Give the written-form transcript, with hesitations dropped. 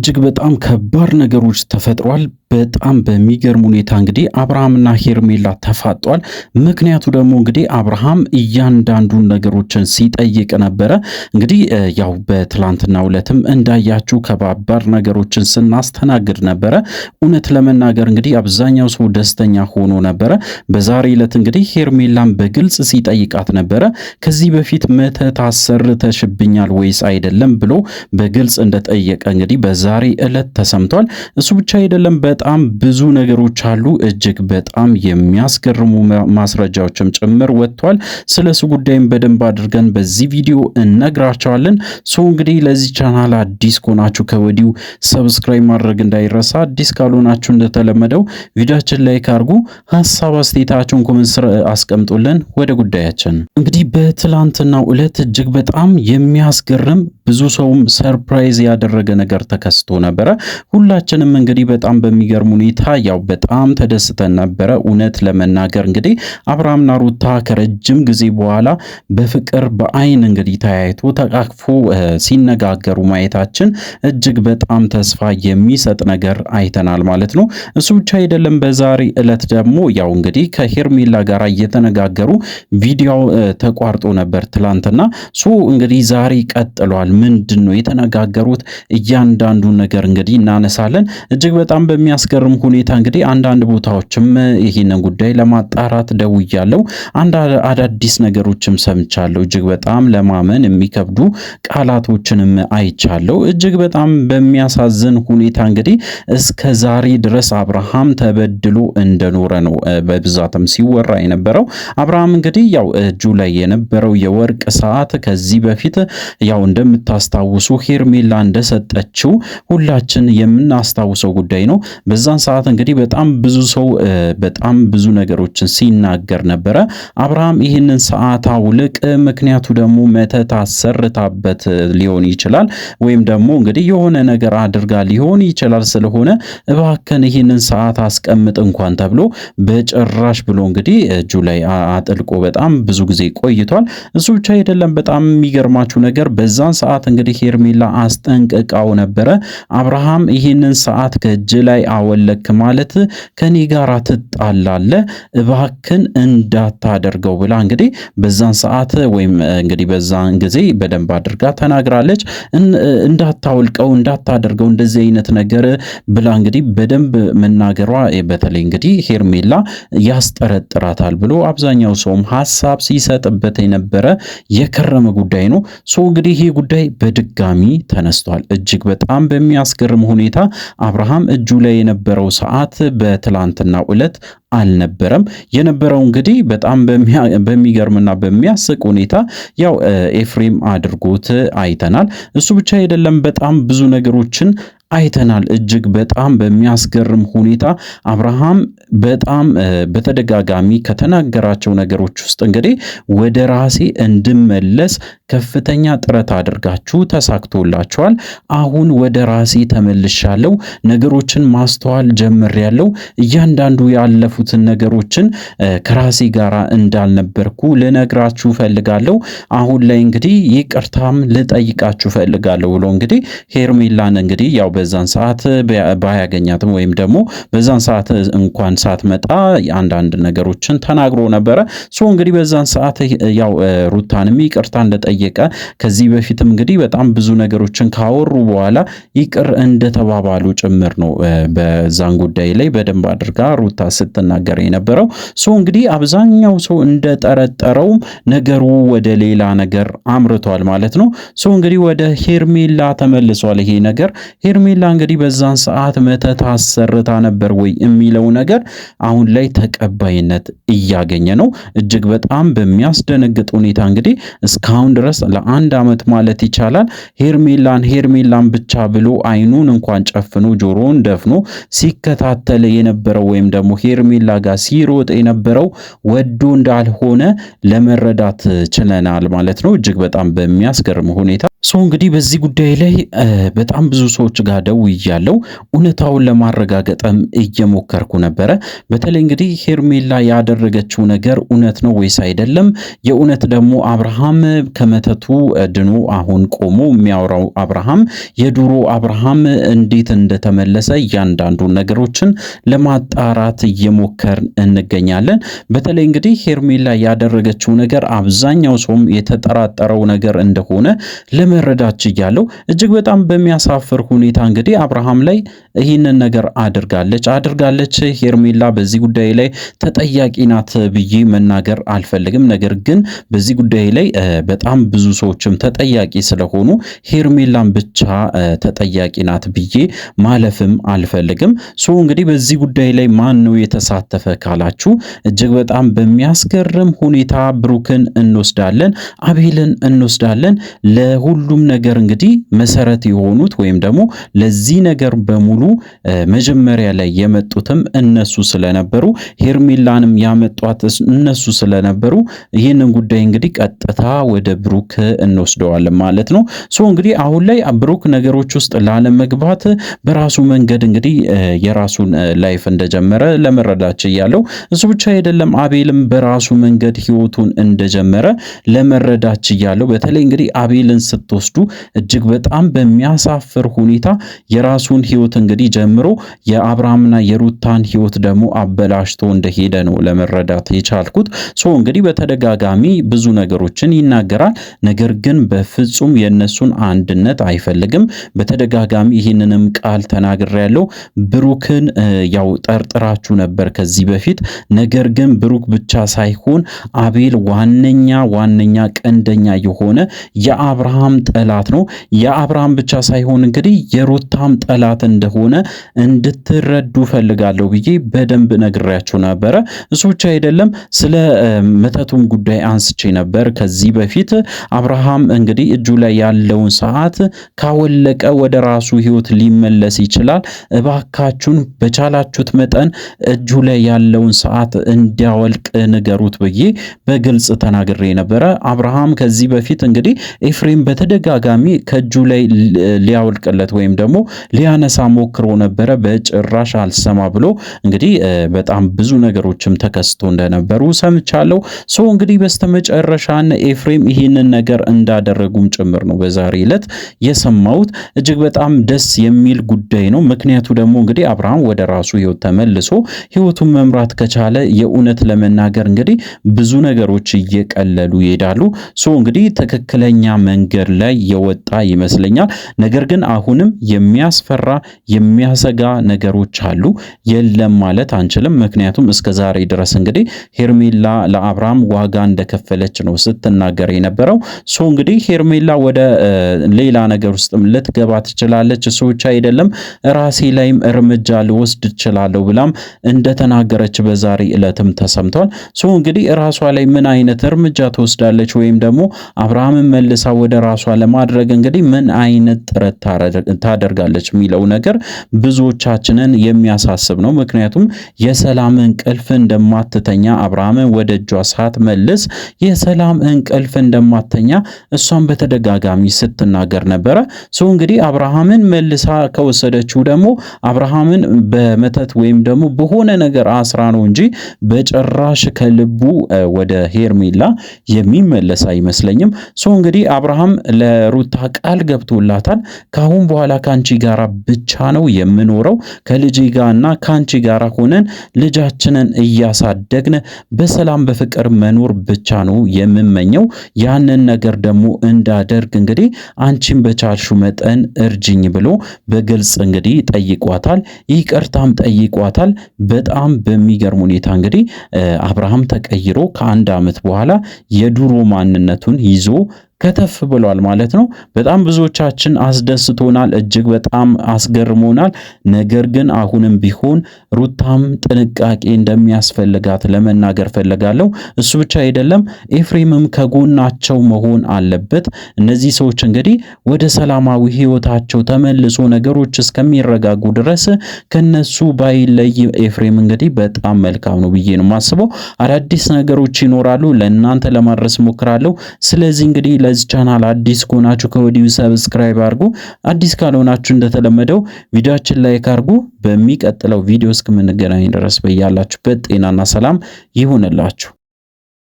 እጅግ በጣም ከባድ ነገሮች ተፈጥሯል። በጣም በሚገርም ሁኔታ እንግዲህ አብርሃምና ሄርሜላ ተፋጧል። ምክንያቱ ደግሞ እንግዲህ አብርሃም እያንዳንዱን ነገሮችን ሲጠይቅ ነበረ። እንግዲህ ያው በትላንትናው ዕለትም እንዳያችሁ ከባባድ ነገሮችን ስናስተናግድ ነበረ። እውነት ለመናገር እንግዲህ አብዛኛው ሰው ደስተኛ ሆኖ ነበረ። በዛሬ ዕለት እንግዲህ ሄርሜላን በግልጽ ሲጠይቃት ነበረ። ከዚህ በፊት መተት አሰርተሽብኛል ወይስ አይደለም ብሎ በግልጽ እንደጠየቀ እንግዲህ በዛሬ ዕለት ተሰምቷል። እሱ ብቻ አይደለም፣ በጣም ብዙ ነገሮች አሉ። እጅግ በጣም የሚያስገርሙ ማስረጃዎችም ጭምር ወጥቷል። ስለሱ ጉዳይም በደንብ አድርገን በዚህ ቪዲዮ እነግራቸዋለን። እንግዲህ ለዚህ ቻናል አዲስ ከሆናችሁ ከወዲሁ ሰብስክራይብ ማድረግ እንዳይረሳ። አዲስ ካልሆናችሁ እንደተለመደው ቪዲዮአችን ላይክ አድርጉ፣ ሐሳብ አስተያየታችሁን ኮሜንት ስር አስቀምጡልን። ወደ ጉዳያችን እንግዲህ በትላንትናው ዕለት እጅግ በጣም የሚያስገርም ብዙ ሰውም ሰርፕራይዝ ያደረገ ነገር ተከስቶ ነበረ። ሁላችንም እንግዲህ በጣም በሚገርም ሁኔታ ያው በጣም ተደስተን ነበረ። እውነት ለመናገር እንግዲህ አብርሃምና ሩታ ከረጅም ጊዜ በኋላ በፍቅር በአይን እንግዲህ ተያይቶ ተቃቅፎ ሲነጋገሩ ማየታችን እጅግ በጣም ተስፋ የሚሰጥ ነገር አይተናል ማለት ነው። እሱ ብቻ አይደለም፣ በዛሬ ዕለት ደግሞ ያው እንግዲህ ከሄርሜላ ጋር እየተነጋገሩ ቪዲዮ ተቋርጦ ነበር ትላንትና። እንግዲህ ዛሬ ቀጥሏል። ምንድን ነው የተነጋገሩት? እያንዳንዱን ነገር እንግዲህ እናነሳለን። እጅግ በጣም በሚያስገርም ሁኔታ እንግዲህ አንዳንድ ቦታዎችም ይህንን ጉዳይ ለማጣራት ደውያለሁ። አዳዲስ ነገሮችም ሰምቻለሁ። እጅግ በጣም ለማመን የሚከብዱ ቃላቶችንም አይቻለሁ። እጅግ በጣም በሚያሳዝን ሁኔታ እንግዲህ እስከ ዛሬ ድረስ አብርሃም ተበድሎ እንደኖረ ነው በብዛትም ሲወራ የነበረው። አብርሃም እንግዲህ ያው እጁ ላይ የነበረው የወርቅ ሰዓት ከዚህ በፊት ያው እንደምታስታውሱ ሄርሜላ እንደሰጠችው ሁላችን የምናስታውሰው ጉዳይ ነው። በዛን ሰዓት እንግዲህ በጣም ብዙ ሰው በጣም ብዙ ነገሮችን ሲናገር ነበረ። አብርሃም ይህንን ሰዓት አውልቅ፣ ምክንያቱ ደግሞ መተት አሰርታበት ሊሆን ይችላል፣ ወይም ደግሞ እንግዲህ የሆነ ነገር አድርጋ ሊሆን ይችላል። ስለሆነ እባከን ይህንን ሰዓት አስቀምጥ እንኳን ተብሎ በጭራሽ ብሎ እንግዲህ እጁ ላይ አጥልቆ በጣም ብዙ ጊዜ ቆይቷል። እሱ ብቻ አይደለም፣ በጣም የሚገርማችሁ ነገር በዛን ሰዓት እንግዲህ ሄርሜላ አስጠንቅቃው ነበረ። አብርሃም ይህንን ሰዓት ከእጅ ላይ አወለክ ማለት ከኔ ጋር ትጣላለህ፣ እባክን እንዳታደርገው ብላ እንግዲህ በዛን ሰዓት ወይም እንግዲህ በዛን ጊዜ በደንብ አድርጋ ተናግራለች። እንዳታወልቀው፣ እንዳታደርገው እንደዚህ አይነት ነገር ብላ እንግዲህ በደንብ መናገሯ በተለይ እንግዲህ ሄርሜላ ያስጠረጥራታል ብሎ አብዛኛው ሰውም ሐሳብ ሲሰጥበት የነበረ የከረመ ጉዳይ ነው። እንግዲህ ይህ ጉዳይ በድጋሚ ተነስቷል። እጅግ በጣም በሚያስገርም ሁኔታ አብርሃም እጁ ላይ የነበረው ሰዓት በትላንትናው ዕለት አልነበረም የነበረው። እንግዲህ በጣም በሚገርምና በሚያስቅ ሁኔታ ያው ኤፍሬም አድርጎት አይተናል። እሱ ብቻ አይደለም፣ በጣም ብዙ ነገሮችን አይተናል። እጅግ በጣም በሚያስገርም ሁኔታ አብርሃም በጣም በተደጋጋሚ ከተናገራቸው ነገሮች ውስጥ እንግዲህ ወደ ራሴ እንድመለስ ከፍተኛ ጥረት አድርጋችሁ ተሳክቶላችኋል። አሁን ወደ ራሴ ተመልሻለሁ። ነገሮችን ማስተዋል ጀምሬያለሁ። እያንዳንዱ ያለፉትን ነገሮችን ከራሴ ጋር እንዳልነበርኩ ልነግራችሁ ፈልጋለሁ። አሁን ላይ እንግዲህ ይቅርታም ልጠይቃችሁ ፈልጋለሁ ብሎ እንግዲህ ሄርሜላን እንግዲህ ያው በዛን ሰዓት ባያገኛትም ወይም ደግሞ በዛን ሰዓት እንኳን ሳትመጣ አንዳንድ ነገሮችን ተናግሮ ነበረ። እንግዲህ በዛን ሰዓት ያው ሩታንም ይቅርታ እንደጠየቀ ከዚህ በፊትም እንግዲህ በጣም ብዙ ነገሮችን ካወሩ በኋላ ይቅር እንደተባባሉ ጭምር ነው በዛን ጉዳይ ላይ በደንብ አድርጋ ሩታ ስትናገር የነበረው። እንግዲህ አብዛኛው ሰው እንደጠረጠረው ነገሩ ወደ ሌላ ነገር አምርቷል ማለት ነው። እንግዲህ ወደ ሄርሜላ ተመልሷል ይሄ ነገር። ሄርሜላ እንግዲህ በዛን ሰዓት መተት አሰርታ ነበር ወይ የሚለው ነገር አሁን ላይ ተቀባይነት እያገኘ ነው። እጅግ በጣም በሚያስደነግጥ ሁኔታ እንግዲህ እስካሁን ድረስ ለአንድ ዓመት ማለት ይቻላል ሄርሜላን ብቻ ብሎ አይኑን እንኳን ጨፍኖ ጆሮውን ደፍኖ ሲከታተል የነበረው ወይም ደግሞ ሄርሜላ ጋር ሲሮጥ የነበረው ወዶ እንዳልሆነ ለመረዳት ችለናል ማለት ነው። እጅግ በጣም በሚያስገርም ሁኔታ እንግዲህ በዚህ ጉዳይ ላይ በጣም ብዙ ሰዎች ጋር ደውያለሁ። እውነታውን ለማረጋገጥም እየሞከርኩ ነበረ። በተለይ እንግዲህ ሄርሜላ ያደረገችው ነገር እውነት ነው ወይስ አይደለም፣ የእውነት ደግሞ አብርሃም ከመተቱ ድኖ አሁን ቆሞ የሚያወራው አብርሃም የድሮ አብርሃም እንዴት እንደተመለሰ እያንዳንዱ ነገሮችን ለማጣራት እየሞከርን እንገኛለን። በተለይ እንግዲህ ሄርሜላ ያደረገችው ነገር አብዛኛው ሰውም የተጠራጠረው ነገር እንደሆነ ለመረዳት ችያለሁ። እጅግ በጣም በሚያሳፍር ሁኔታ እንግዲህ አብርሃም ላይ ይህንን ነገር አድርጋለች። ሄርሜላ በዚህ ጉዳይ ላይ ተጠያቂ ናት ብዬ መናገር አልፈልግም። ነገር ግን በዚህ ጉዳይ ላይ በጣም ብዙ ሰዎችም ተጠያቂ ስለሆኑ ሄርሜላን ብቻ ተጠያቂ ናት ብዬ ማለፍም አልፈልግም። እንግዲህ በዚህ ጉዳይ ላይ ማን ነው የተሳተፈ ካላችሁ እጅግ በጣም በሚያስገርም ሁኔታ ብሩክን እንወስዳለን፣ አቤልን እንወስዳለን። ለሁሉም ነገር እንግዲህ መሰረት የሆኑት ወይም ደግሞ ለዚህ ነገር በሙሉ መጀመሪያ ላይ የመጡትም እነሱ ስለነበሩ ሄርሜላንም ያመጧት እነሱ ስለነበሩ ይህንን ጉዳይ እንግዲህ ቀጥታ ወደ ብሩክ እንወስደዋለን ማለት ነው። እንግዲህ አሁን ላይ ብሩክ ነገሮች ውስጥ ላለመግባት በራሱ መንገድ እንግዲህ የራሱን ላይፍ እንደጀመረ ለመረዳት ችያለሁ። እሱ ብቻ አይደለም አቤልም በራሱ መንገድ ህይወቱን እንደጀመረ ለመረዳት ችያለሁ። በተለይ እንግዲህ አቤልን ስትወስዱ እጅግ በጣም በሚያሳፍር ሁኔታ የራሱን ህይወት እንግዲህ ጀምሮ የአብርሃምና የሩታን ህይወት ደግሞ አበላሽቶ እንደሄደ ነው ለመረዳት የቻልኩት። እንግዲህ በተደጋጋሚ ብዙ ነገሮችን ይናገራል። ነገር ግን በፍጹም የነሱን አንድነት አይፈልግም። በተደጋጋሚ ይህንንም ቃል ተናግሬያለሁ። ብሩክን ያው ጠርጥራችሁ ነበር ከዚህ በፊት። ነገር ግን ብሩክ ብቻ ሳይሆን አቤል ዋነኛ ቀንደኛ የሆነ የአብርሃም ጠላት ነው። የአብርሃም ብቻ ሳይሆን እንግዲህ የሩታም ጠላት እንደሆነ እንድትረዱ ፈልጋለሁ ብዬ በደንብ ነግሬያችሁ ነበረ። እሱ ብቻ አይደለም ስለ መተቱም ጉዳይ አንስቼ ነበር ከዚህ በፊት። አብርሃም እንግዲህ እጁ ላይ ያለውን ሰዓት ካወለቀ ወደ ራሱ ህይወት ሊመለስ ይችላል። እባካችሁን በቻላችሁት መጠን እጁ ላይ ያለውን ሰዓት እንዲያወልቅ ንገሩት ብዬ በግልጽ ተናግሬ ነበረ። አብርሃም ከዚህ በፊት እንግዲህ ኤፍሬም በተደጋጋሚ ከእጁ ላይ ሊያወልቅለት ወይም ደግሞ ሊያነሳ ሞክሮ ነበረ። በጭራሽ አልሰማ ብሎ እንግዲህ በጣም ብዙ ነገሮችም ተከስቶ እንደነበሩ ሰምቻለሁ። እንግዲህ በስተመጨረሻ ኤፍሬም ይህንን ነገር እንዳደረጉም ጭምር ነው በዛሬ ዕለት የሰማሁት። እጅግ በጣም ደስ የሚል ጉዳይ ነው። ምክንያቱ ደግሞ እንግዲህ አብርሃም ወደ ራሱ ህይወት ተመልሶ ህይወቱን መምራት ከቻለ የእውነት ለመናገር እንግዲህ ብዙ ነገሮች እየቀለሉ ይሄዳሉ። እንግዲህ ትክክለኛ መንገድ ላይ የወጣ ይመስለኛል። ነገር ግን አሁንም የሚያስፈራ የሚያሰጋ ነገሮች አሉ። የለም ማለት አንችልም። ምክንያቱም እስከ ዛሬ ድረስ እንግዲህ ሄርሜላ ለአብርሃም ዋጋ እንደከፈለች ነው ስትናገር የነበረው። እንግዲህ ሄርሜላ ወደ ሌላ ነገር ውስጥም ልትገባ ትችላለች። እሱ ብቻ አይደለም ራሴ ላይም እርምጃ ልወስድ እችላለሁ ብላም እንደተናገረች በዛሬ ዕለትም ተሰምቷል። እንግዲህ ራሷ ላይ ምን አይነት እርምጃ ትወስዳለች ወይም ደግሞ አብርሃምን መልሳ ወደ ራሷ ለማድረግ እንግዲህ ምን አይነት ጥረት ታደርጋለች የሚለው ነገር ብዙዎቻችንን የሚያሳስብ ነው። ምክንያቱም የሰላም እንቅልፍ እንደማትተኛ አብርሃምን ወደ እጇ ሳትመልስ የሰላም እንቅልፍ እንደማትተኛ እሷን በተደጋጋሚ ስትናገር ነበረ። እንግዲህ አብርሃምን መልሳ ከወሰደችው ደግሞ አብርሃምን በመተት ወይም ደግሞ በሆነ ነገር አስራ ነው እንጂ በጭራሽ ከልቡ ወደ ሄርሜላ የሚመለስ አይመስለኝም። እንግዲህ አብርሃም ለሩታ ቃል ገብቶላታል። ካሁን በኋላ ካንቺ ጋራ ብቻ ነው የምኖረው፣ ከልጄ ጋርና ካንቺ ጋራ ሆነን ልጃችንን እያሳደግን በሰላም በፍቅር መኖር ብቻ ነው የምመኘው። ያንን ነገር ደግሞ እንዳደርግ እንግዲህ አንቺን በቻልሹ መጠን እርጅኝ ብሎ በግልጽ እንግዲህ ጠይቋታል። ይቅርታም ጠይቋታል። በጣም በሚገርም ሁኔታ እንግዲህ አብርሃም ተቀይሮ ከአንድ ዓመት በኋላ የድሮ ማንነቱን ይዞ ከተፍ ብሏል ማለት ነው። በጣም ብዙዎቻችን አስደስቶናል፣ እጅግ በጣም አስገርሞናል። ነገር ግን አሁንም ቢሆን ሩታም ጥንቃቄ እንደሚያስፈልጋት ለመናገር ፈልጋለሁ። እሱ ብቻ አይደለም ኤፍሬምም ከጎናቸው መሆን አለበት። እነዚህ ሰዎች እንግዲህ ወደ ሰላማዊ ህይወታቸው ተመልሶ ነገሮች እስከሚረጋጉ ድረስ ከነሱ ባይለይ ኤፍሬም እንግዲህ በጣም መልካም ነው ብዬ ነው የማስበው። አዳዲስ ነገሮች ይኖራሉ፣ ለእናንተ ለማድረስ ሞክራለሁ። ስለዚህ እንግዲህ ለዚህ ቻናል አዲስ ከሆናችሁ ከወዲሁ ሰብስክራይብ አድርጉ። አዲስ ካልሆናችሁ እንደተለመደው ቪዲዮአችን ላይክ አድርጉ። በሚቀጥለው ቪዲዮ እስከምንገናኝ ድረስ በያላችሁበት ጤናና ሰላም ይሁንላችሁ።